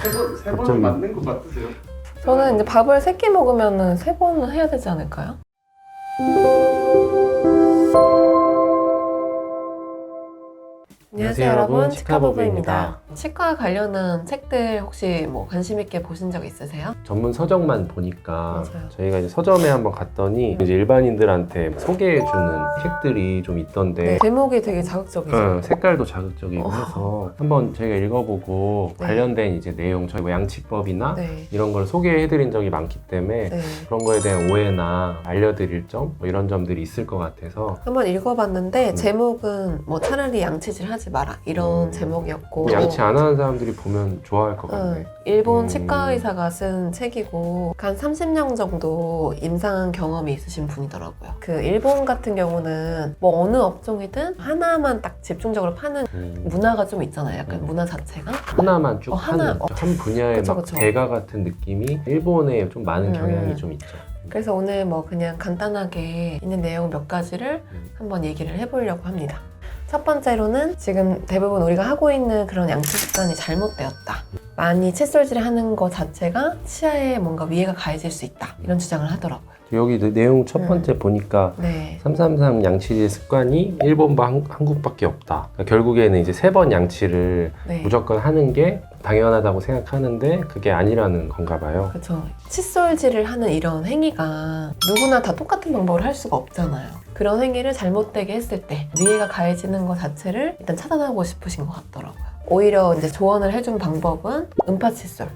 세 번은 갑자기. 맞는 것 같으세요? 저는 이제 밥을 3끼 먹으면은 3번은 해야 되지 않을까요? 안녕하세요 여러분, 치과부부입니다. 치과 관련한 책들 혹시 뭐 관심 있게 보신 적 있으세요? 전문 서적만 보니까 맞아요. 저희가 이제 서점에 한번 갔더니 이제 일반인들한테 소개해주는 책들이 좀 있던데 네, 제목이 되게 자극적이죠. 색깔도 자극적이고 어. 해서 한번 저희가 읽어보고 네. 관련된 이제 내용 저희 뭐 양치법이나 네. 이런 걸 소개해드린 적이 많기 때문에 네. 그런 거에 대한 오해나 알려드릴 점 뭐 이런 점들이 있을 것 같아서 한번 읽어봤는데 제목은 뭐 차라리 양치질 하지 마라 이런 제목이었고 양치 안 하는 사람들이 보면 좋아할 것 같네. 일본 치과 의사가 쓴 책이고 한 30년 정도 임상한 경험이 있으신 분이더라고요. 그 일본 같은 경우는 뭐 어느 업종이든 하나만 딱 집중적으로 파는 문화가 좀 있잖아요. 약간 문화 자체가. 하나만 쭉 하나, 하는 한 분야의 그쵸, 막 그쵸. 대가 같은 느낌이 일본에 좀 많은 경향이 좀 있죠. 그래서 오늘 뭐 그냥 간단하게 있는 내용 몇 가지를 한번 얘기를 해보려고 합니다. 첫 번째로는 지금 대부분 우리가 하고 있는 그런 양치 습관이 잘못되었다. 많이 칫솔질을 하는 것 자체가 치아에 뭔가 위해가 가해질 수 있다. 이런 주장을 하더라고요. 여기 내용 첫 번째 보니까 네. 333 양치질 습관이 일본과 한국밖에 없다. 그러니까 결국에는 이제 3번 양치를 네. 무조건 하는 게 당연하다고 생각하는데 그게 아니라는 건가 봐요. 그렇죠. 칫솔질을 하는 이런 행위가 누구나 다 똑같은 방법을 할 수가 없잖아요. 그런 행위를 잘못되게 했을 때 위해가 가해지는 것 자체를 일단 차단하고 싶으신 것 같더라고요. 오히려 이제 조언을 해준 방법은 음파 칫솔.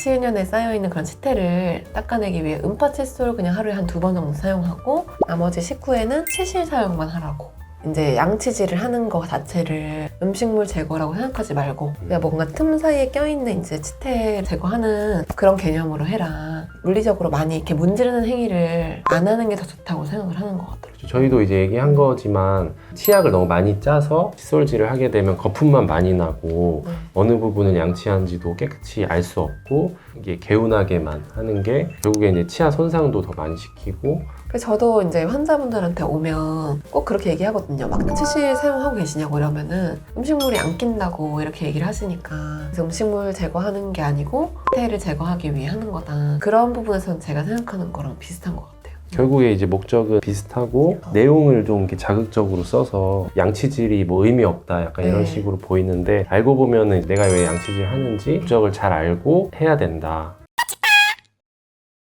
치은연에 쌓여있는 그런 치태를 닦아내기 위해 음파 칫솔 그냥 하루에 한 2번 정도 사용하고 나머지 식후에는 치실 사용만 하라고. 이제 양치질을 하는 거 자체를 음식물 제거라고 생각하지 말고 그냥 뭔가 틈 사이에 껴있는 이제 치태 제거하는 그런 개념으로 해라. 물리적으로 많이 이렇게 문지르는 행위를 안 하는 게 더 좋다고 생각을 하는 것 같더라고요. 저희도 이제 얘기한 거지만 치약을 너무 많이 짜서 칫솔질을 하게 되면 거품만 많이 나고 어느 부분은 양치한지도 깨끗이 알 수 없고 이게 개운하게만 하는 게 결국에 이제 치아 손상도 더 많이 시키고. 그래서 저도 이제 환자분들한테 오면 꼭 그렇게 얘기하거든요. 막 치실 사용하고 계시냐고 이러면은 음식물이 안 낀다고 이렇게 얘기를 하시니까 그래서 음식물 제거하는 게 아니고 치태를 제거하기 위해 하는 거다. 그런 부분에서는 제가 생각하는 거랑 비슷한 것 같아요. 결국에 이제 목적은 비슷하고 내용을 좀 이렇게 자극적으로 써서 양치질이 뭐 의미 없다 약간 이런 네. 식으로 보이는데 알고 보면은 내가 왜 양치질 하는지 목적을 잘 알고 해야 된다.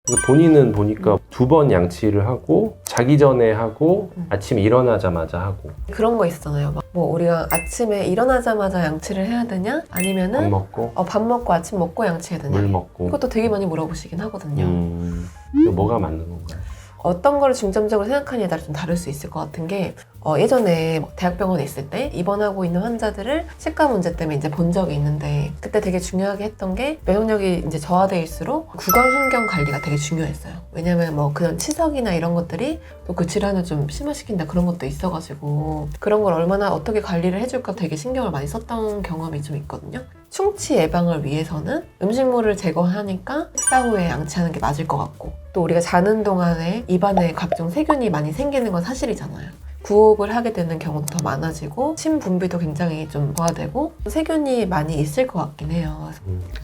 그래서 본인은 보니까 2번 양치를 하고 자기 전에 하고 아침에 일어나자마자 하고 그런 거 있잖아요. 막 뭐 우리가 아침에 일어나자마자 양치를 해야 되냐? 밥 아니면은 먹고 밥 먹고 아침 먹고 양치해야 되냐? 물 먹고 이것도 되게 많이 물어보시긴 하거든요. 이거 뭐가 맞는 건가요? 어떤 거를 중점적으로 생각하느냐에 따라 좀 다를 수 있을 것 같은 게 예전에 막 대학병원에 있을 때 입원하고 있는 환자들을 치과 문제 때문에 이제 본 적이 있는데 그때 되게 중요하게 했던 게 면역력이 이제 저하돼일수록 구강 환경 관리가 되게 중요했어요. 왜냐면 뭐 그런 치석이나 이런 것들이 또 그 질환을 좀 심화시킨다 그런 것도 있어가지고 그런 걸 얼마나 어떻게 관리를 해줄까 되게 신경을 많이 썼던 경험이 좀 있거든요. 충치 예방을 위해서는 음식물을 제거하니까 식사 후에 양치하는 게 맞을 것 같고 또 우리가 자는 동안에 입안에 각종 세균이 많이 생기는 건 사실이잖아요. 구흡을 하게 되는 경우도 더 많아지고 침 분비도 굉장히 좀 저하되고 세균이 많이 있을 것 같긴 해요.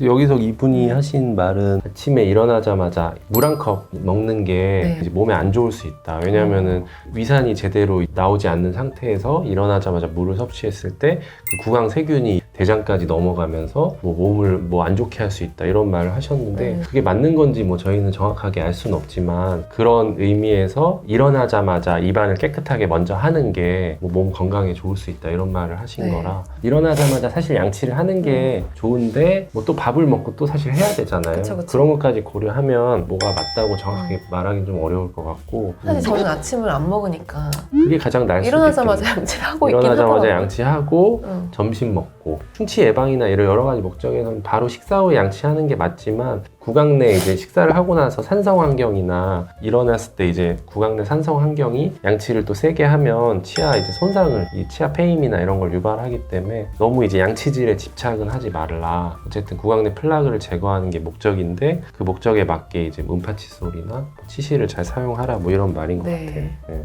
여기서 이분이 하신 말은 아침에 일어나자마자 물 한 컵 먹는 게 네. 이제 몸에 안 좋을 수 있다. 왜냐면은 위산이 제대로 나오지 않는 상태에서 일어나자마자 물을 섭취했을 때 그 구강 세균이 대장까지 넘어가면서 뭐 몸을 뭐 안 좋게 할 수 있다 이런 말을 하셨는데 그게 맞는 건지 뭐 저희는 정확하게 알 수는 없지만 그런 의미에서 일어나자마자 입안을 깨끗하게 먼저 하는 게 뭐 몸 건강에 좋을 수 있다 이런 말을 하신 네. 거라 일어나자마자 사실 양치를 하는 게 좋은데 뭐 또 밥을 먹고 또 사실 해야 되잖아요. 그쵸, 그쵸. 그런 것까지 고려하면 뭐가 맞다고 정확하게 말하기 좀 어려울 것 같고 사실 저는 아침을 안 먹으니까 그게 가장 나을 수도 일어나자마자 있겠네요. 양치를 하고 있긴 일어나자마자 하더라고요. 양치하고 응. 점심 먹고 충치 예방이나 이런 여러 가지 목적에서는 바로 식사 후에 양치하는 게 맞지만 구강 내 이제 식사를 하고 나서 산성 환경이나 일어났을 때 이제 구강 내 산성 환경이 양치를 또 세게 하면 치아 이제 손상을 이 치아 페임이나 이런 걸 유발하기 때문에 너무 이제 양치질에 집착은 하지 말라. 어쨌든 구강 내 플라그를 제거하는 게 목적인데 그 목적에 맞게 이제 음파 칫솔이나 치실을 잘 사용하라 뭐 이런 말인 것 네. 같아요. 네.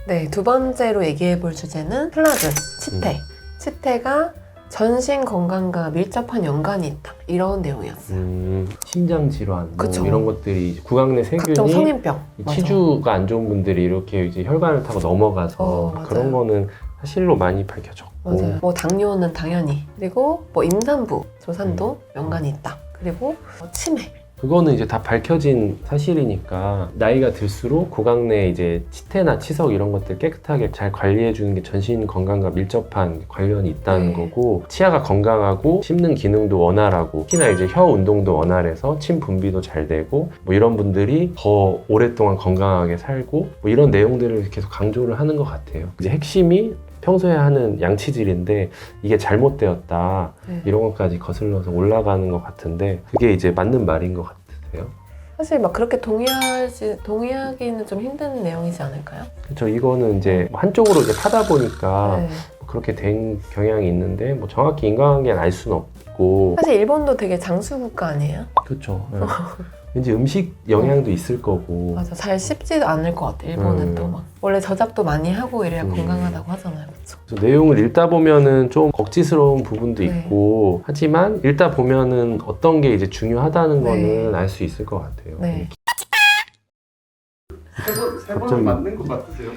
네, 두 번째로 얘기해 볼 주제는 플라그, 치태. 치태가 전신 건강과 밀접한 연관이 있다. 이런 내용이었어요. 신장 질환 뭐 그쵸. 이런 것들이 이제 구강내 각종 세균이 성인병. 맞아. 치주가 안 좋은 분들이 이렇게 이제 혈관을 타고 넘어가서 맞아요. 그런 거는 사실로 많이 밝혀졌고 맞아요. 뭐 당뇨는 당연히. 그리고 뭐 임산부, 조산도 연관이 있다. 그리고 뭐 치매. 그거는 이제 다 밝혀진 사실이니까 나이가 들수록 구강내 이제 치태나 치석 이런 것들 깨끗하게 잘 관리해 주는 게 전신 건강과 밀접한 관련이 있다는 네. 거고 치아가 건강하고 씹는 기능도 원활하고 특히나 이제 혀 운동도 원활해서 침 분비도 잘 되고 뭐 이런 분들이 더 오랫동안 건강하게 살고 뭐 이런 내용들을 계속 강조를 하는 것 같아요. 이제 핵심이 평소에 하는 양치질인데 이게 잘못되었다 네. 이런 것까지 거슬러서 올라가는 것 같은데 그게 이제 맞는 말인 것 같으세요? 사실 막 그렇게 동의하기는 좀 힘든 내용이지 않을까요? 그렇죠. 이거는 이제 한쪽으로 이제 파다 보니까 네. 그렇게 된 경향이 있는데 뭐 정확히 인과관계는 알 수는 없고 사실 일본도 되게 장수국가 아니에요? 그렇죠. 네. 왠지 음식 영향도 있을 거고 맞아. 잘 씹지도 않을 것 같아. 일본은 또 막. 원래 저작도 많이 하고 이래야 건강하다고 하잖아요. 그렇죠? 그래서 내용을 읽다 보면은 좀 억지스러운 부분도 네. 있고 하지만 읽다 보면은 어떤 게 이제 중요하다는 네. 거는 알 수 있을 것 같아요. 네. 세 갑자기- 번은 맞는 것 같으세요?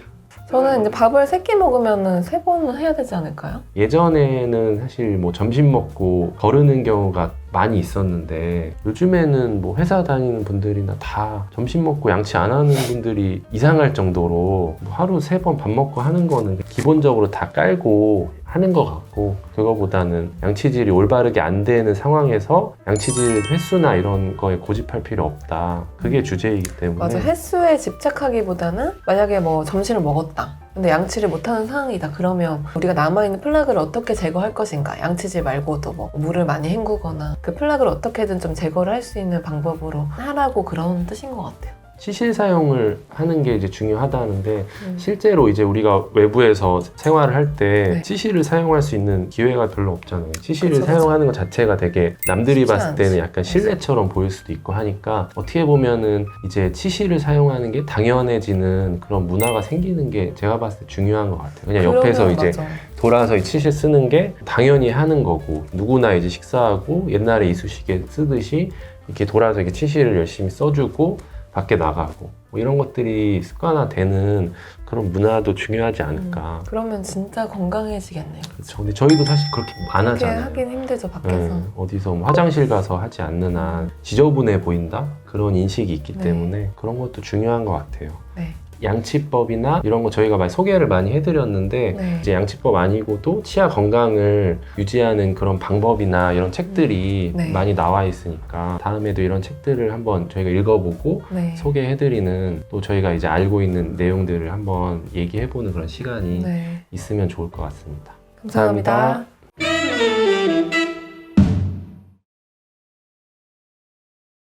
저는 이제 밥을 3끼 먹으면은 3번은 해야 되지 않을까요? 예전에는 사실 뭐 점심 먹고 거르는 경우가 많이 있었는데 요즘에는 뭐 회사 다니는 분들이나 다 점심 먹고 양치 안 하는 분들이 이상할 정도로 뭐 하루 3번 밥 먹고 하는 거는 기본적으로 다 깔고 하는 것 같고 그거보다는 양치질이 올바르게 안 되는 상황에서 양치질 횟수나 이런 거에 고집할 필요 없다. 그게 주제이기 때문에 맞아. 횟수에 집착하기보다는 만약에 뭐 점심을 먹었다. 근데 양치를 못하는 상황이다. 그러면 우리가 남아있는 플라그를 어떻게 제거할 것인가? 양치질 말고도 뭐 물을 많이 헹구거나 그 플라그를 어떻게든 좀 제거를 할 수 있는 방법으로 하라고 그런 뜻인 것 같아요. 치실 사용을 하는 게 이제 중요하다는데 실제로 이제 우리가 외부에서 생활을 할 때 네. 치실을 사용할 수 있는 기회가 별로 없잖아요. 치실을 그쵸, 사용하는 것 자체가 되게 남들이 쉽지 봤을 때는 않지. 약간 실내처럼 보일 수도 있고 하니까 어떻게 보면은 이제 치실을 사용하는 게 당연해지는 그런 문화가 생기는 게 제가 봤을 때 중요한 것 같아요. 그냥 옆에서 그러면 이제 맞아. 돌아서 이 치실 쓰는 게 당연히 하는 거고 누구나 이제 식사하고 옛날에 이쑤시개 쓰듯이 이렇게 돌아서 이렇게 치실을 열심히 써주고 밖에 나가고 뭐 이런 것들이 습관화되는 그런 문화도 중요하지 않을까. 그러면 진짜 건강해지겠네요. 그렇죠. 근데 저희도 사실 그렇게 안 그렇게 하잖아요. 하긴 힘들죠, 밖에서. 어디서 뭐 화장실 가서 하지 않는 한 지저분해 보인다? 그런 인식이 있기 네. 때문에 그런 것도 중요한 것 같아요. 네. 양치법이나 이런 거 저희가 많이 소개를 많이 해드렸는데 네. 이제 양치법 아니고도 치아 건강을 유지하는 그런 방법이나 이런 책들이 네. 많이 나와 있으니까 다음에도 이런 책들을 한번 저희가 읽어보고 네. 소개해드리는 또 저희가 이제 알고 있는 내용들을 한번 얘기해보는 그런 시간이 네. 있으면 좋을 것 같습니다. 감사합니다. 감사합니다.